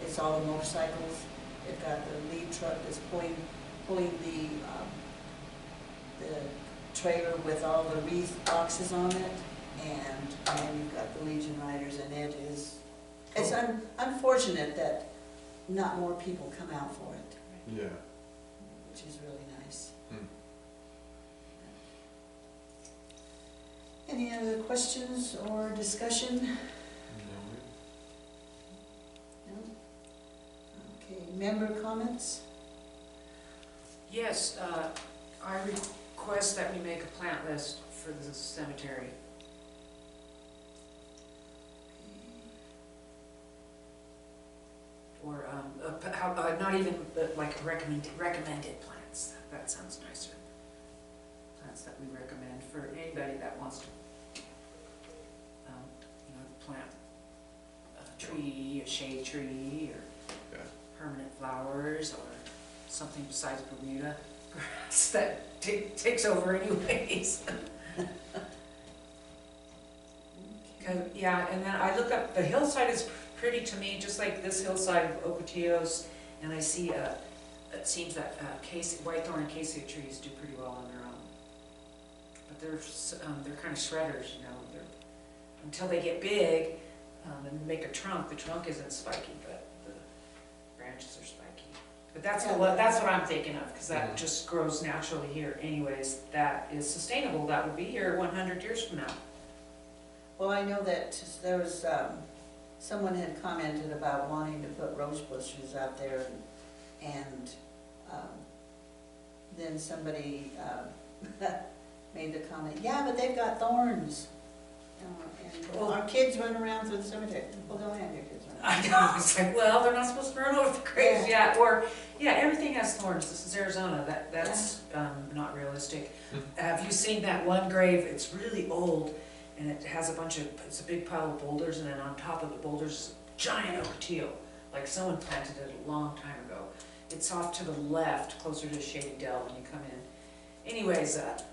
[SPEAKER 4] it's all the motorcycles. They've got the lead truck that's pulling the trailer with all the wreath boxes on it, and then you've got the Legion riders, and it's unfortunate that not more people come out for it,
[SPEAKER 3] Yeah.
[SPEAKER 4] which is really nice.
[SPEAKER 3] Hmm.
[SPEAKER 4] Any other questions or discussion? No? Okay, member comments?
[SPEAKER 1] Yes, I request that we make a plant list for the cemetery. Or, not even, but like recommended plants, that sounds nicer. Plants that we recommend for anybody that wants to, plant a tree, a shade tree, or
[SPEAKER 3] Yeah.
[SPEAKER 1] permanent flowers, or something besides Bermuda grass that takes over anyways. Yeah, and then I look up, the hillside is pretty to me, just like this hillside of Ocotillos, and I see, it seems that whitethorn and cassia trees do pretty well on their own. But they're kind of shredders, until they get big and make a trunk. The trunk isn't spiky, but the branches are spiky. But that's what I'm thinking of, because that just grows naturally here anyways. That is sustainable. That would be here 100 years from now.
[SPEAKER 4] Well, I know that there was, someone had commented about wanting to put rose bushes out there, and then somebody made the comment, yeah, but they've got thorns. And our kids run around through the cemetery. Well, don't have your kids run around.
[SPEAKER 1] I know, it's like, well, they're not supposed to run over the graves, everything has thorns. This is Arizona, that's not realistic. Have you seen that one grave? It's really old, and it has it's a big pile of boulders, and then on top of the boulders is a giant ocotillo, like someone planted it a long time ago. It's off to the left, closer to Shady Dell when you come in. Anyways, that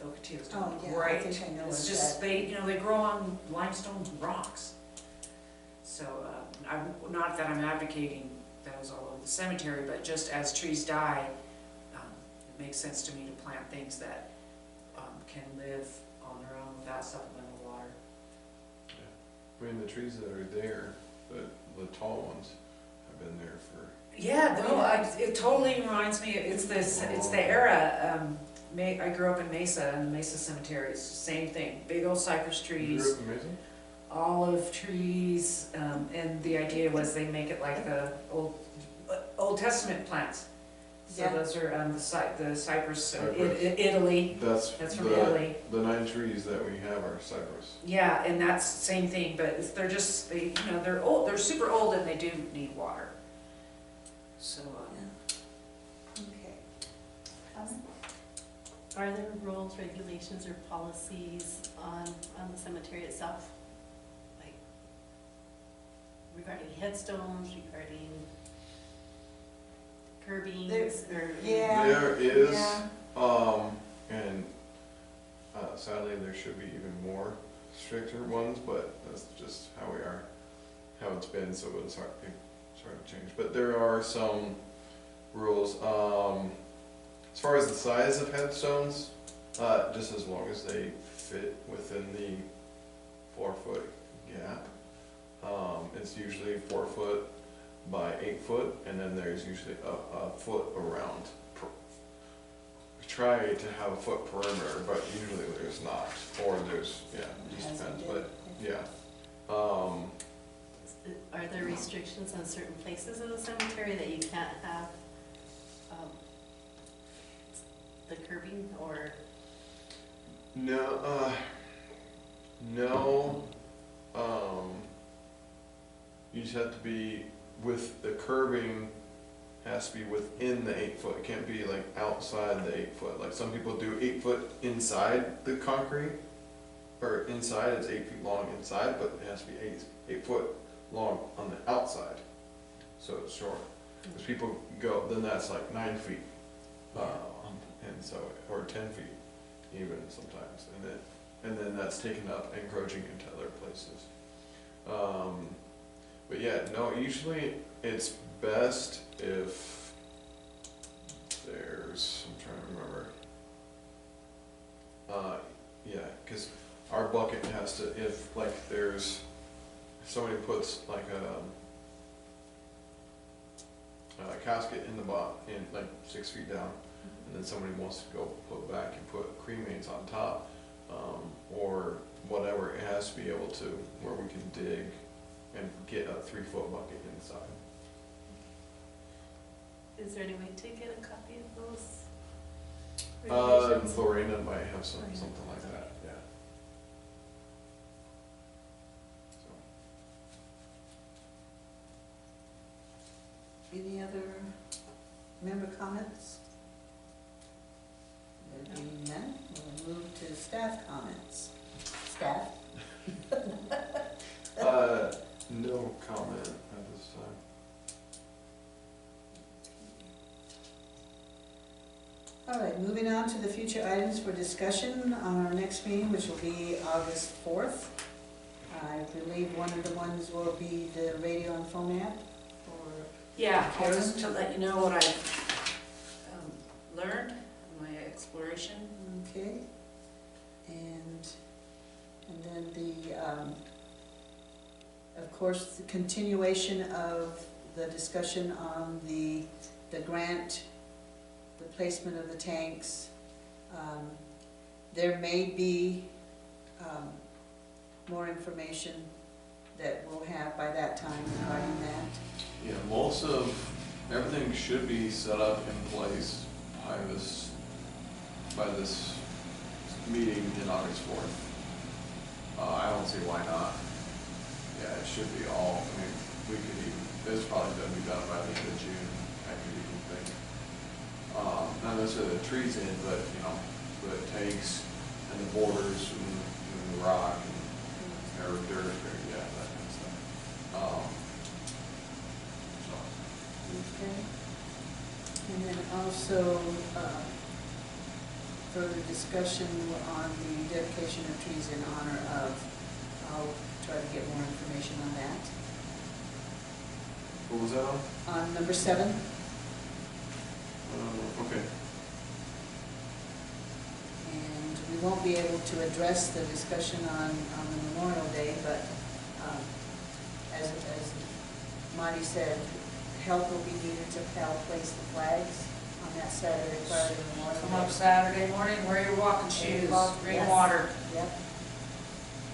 [SPEAKER 1] ocotillo's doing great.
[SPEAKER 4] I think I know
[SPEAKER 1] it's just, they grow on limestone rocks. So, not that I'm advocating those all over the cemetery, but just as trees die, it makes sense to me to plant things that can live on their own without supplemental water.
[SPEAKER 3] Yeah. I mean, the trees that are there, the tall ones, have been there for...
[SPEAKER 1] Yeah, no, it totally reminds me, it's the era. I grew up in Mesa, in the Mesa Cemetery. It's the same thing. Big old cypress trees.
[SPEAKER 3] You grew up in Mesa?
[SPEAKER 1] Olive trees, and the idea was they make it like the Old Testament plants. So those are the cypress, Italy. That's from Italy.
[SPEAKER 3] The 9 trees that we have are cypress.
[SPEAKER 1] Yeah, and that's the same thing, but they're just they're old. They're super old, and they do need water. So.
[SPEAKER 4] Okay.
[SPEAKER 2] Are there rules, regulations, or policies on the cemetery itself? Like regarding headstones, regarding curbings, or?
[SPEAKER 4] Yeah.
[SPEAKER 3] There is,
[SPEAKER 4] Yeah.
[SPEAKER 3] and sadly there should be even more stricter ones, but that's just how we are, how it's been, so it's hard to change. But there are some rules. As far as the size of headstones, just as long as they fit within the 4-foot gap. It's usually 4 foot by 8 foot, and then there's usually a foot around. We try to have a foot perimeter, but usually there's not, or there's, yeah, it just
[SPEAKER 4] Hasn't
[SPEAKER 3] depends,
[SPEAKER 4] been.
[SPEAKER 3] but, yeah.
[SPEAKER 2] Are there restrictions on certain places of the cemetery that you can't have the curbing or?
[SPEAKER 3] No, you just have to be with the curbing, has to be within the 8 foot. It can't be like outside the 8 foot. Like some people do 8 foot inside the concrete, or inside, it's 8 feet long inside, but it has to be 8 foot long on the outside. So it's short. Because people go, then that's like 9 feet, and so, or 10 feet even sometimes, and then that's taken up, encroaching into other places. But yeah, no, usually it's best if there's, I'm trying to remember. Yeah, because our bucket has to, if like there's, if somebody puts like a casket in the in like 6 feet down, and then somebody wants to go put back and put cremains on top, or whatever, it has to be able to, where we can dig and get a 3 foot bucket inside.
[SPEAKER 2] Is there any way to get a copy of those regulations?
[SPEAKER 3] Lorena might have something like that, yeah. So.
[SPEAKER 4] Any other member comments? There being none, we'll move to staff comments. Staff?
[SPEAKER 3] No comment at this time.
[SPEAKER 4] All right, moving on to the future items for discussion on our next meeting, which will be August 4th. I believe one of the ones will be the radio and phone app for
[SPEAKER 1] Yeah, just to let you know what I've learned in my exploration.
[SPEAKER 4] okay. And then of course, the continuation of the discussion on the grant, the placement of the tanks. There may be more information that we'll have by that time regarding that.
[SPEAKER 3] Yeah, most of, everything should be set up in place by this meeting in August 4th. I don't see why not. Yeah, it should be all, I mean, we could even, this is probably gonna be done by the end of June, I could even think. Not necessarily the trees in, but, you know, the tanks and the borders and the rock and dirt, yeah, that kind of stuff. So.
[SPEAKER 4] Okay. And then also, further discussion on the dedication of trees in honor of, I'll try to get more information on that.
[SPEAKER 3] What was that on?
[SPEAKER 4] On number 7.
[SPEAKER 3] Okay.
[SPEAKER 4] And we won't be able to address the discussion on the Memorial Day, but as Monty said, help will be needed to help place the flags on that Saturday prior to Memorial Day.
[SPEAKER 1] Come up Saturday morning, wear your walking shoes, bring
[SPEAKER 4] Yes.
[SPEAKER 1] water,
[SPEAKER 4] Yep.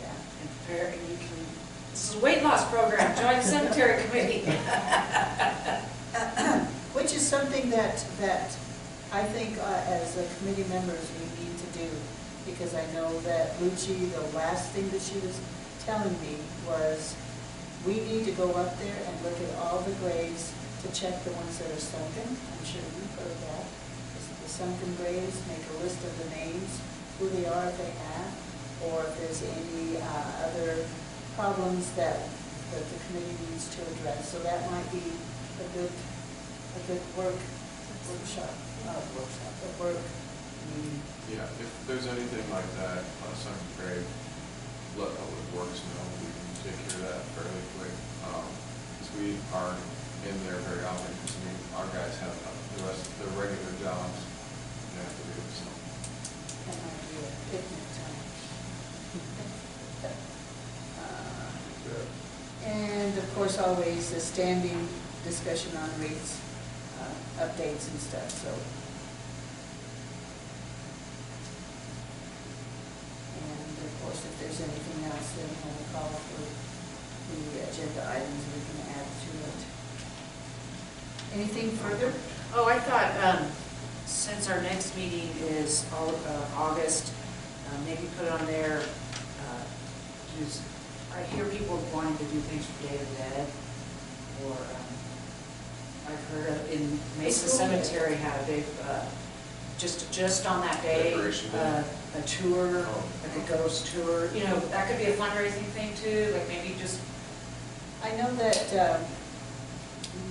[SPEAKER 4] Yeah.
[SPEAKER 1] and prepare, and you can, this is a weight loss program, join the cemetery committee.
[SPEAKER 4] Which is something that I think as committee members we need to do, because I know that Lucci, the last thing that she was telling me was, we need to go up there and look at all the graves to check the ones that are sunken. I'm sure you've heard that. The sunken graves, make a list of the names, who they are if they have, or if there's any other problems that the committee needs to address. So that might be a good workshop meeting.
[SPEAKER 3] Yeah, if there's anything like that, sunken grave, let Public Works know, we can take care of that fairly quick. Because we aren't in there very often, because I mean, our guys have the rest of their regular jobs they have to do, so.
[SPEAKER 4] That might be a picnic time. And of course, always the standing discussion on Wreaths, updates and stuff, so. And of course, if there's anything else, then we'll call for the agenda items we can add to it. Anything further?
[SPEAKER 1] Oh, I thought, since our next meeting is August, maybe put on there, I hear people wanting to do things for Day of the Dead, or, I've heard of, in Mesa Cemetery had a big, just on that day,
[SPEAKER 3] Decoration day.
[SPEAKER 1] a tour,
[SPEAKER 3] Oh.
[SPEAKER 1] like a ghost tour, you know, that could be a fundraising thing too, like maybe just,
[SPEAKER 4] I know that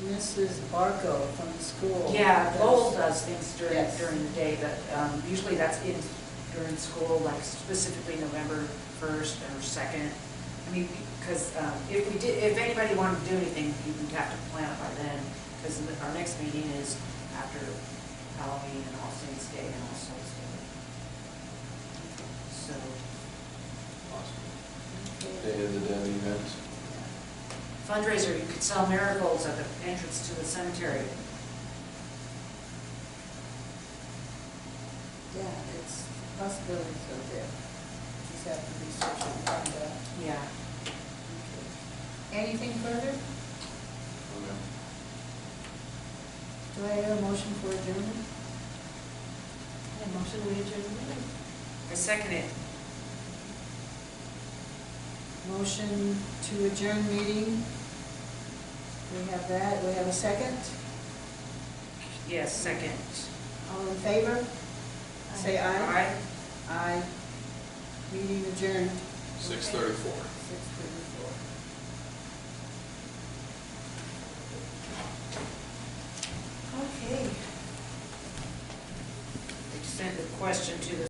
[SPEAKER 4] Mrs. Barco from the school.
[SPEAKER 1] yeah, Lowell
[SPEAKER 4] does-
[SPEAKER 1] does things
[SPEAKER 4] Yes.
[SPEAKER 1] during the day, but usually that's during school, like specifically November 1st or 2nd. I mean, because if anybody wanted to do anything, you would have to plan it by then, because our next meeting is after Halloween and All Saints Day and All Souls Day. So,
[SPEAKER 3] Awesome. Day of the Dead event.
[SPEAKER 1] fundraiser, you could sell miracles at the entrance to the cemetery.
[SPEAKER 4] Yeah, it's possibilities out there. Just have to research and find out.
[SPEAKER 1] Yeah.
[SPEAKER 4] Anything further?
[SPEAKER 3] Okay.
[SPEAKER 4] Do I hear a motion for adjournment?
[SPEAKER 2] And motion we adjourn the meeting.
[SPEAKER 1] I second it.
[SPEAKER 4] Motion to adjourn meeting. We have that. We have a second.
[SPEAKER 1] Yes, second.
[SPEAKER 4] All in favor? Say aye.
[SPEAKER 1] Aye.
[SPEAKER 4] Aye. Meeting adjourned.
[SPEAKER 3] 6:34.
[SPEAKER 4] 6:34. Okay.
[SPEAKER 1] They sent the question to the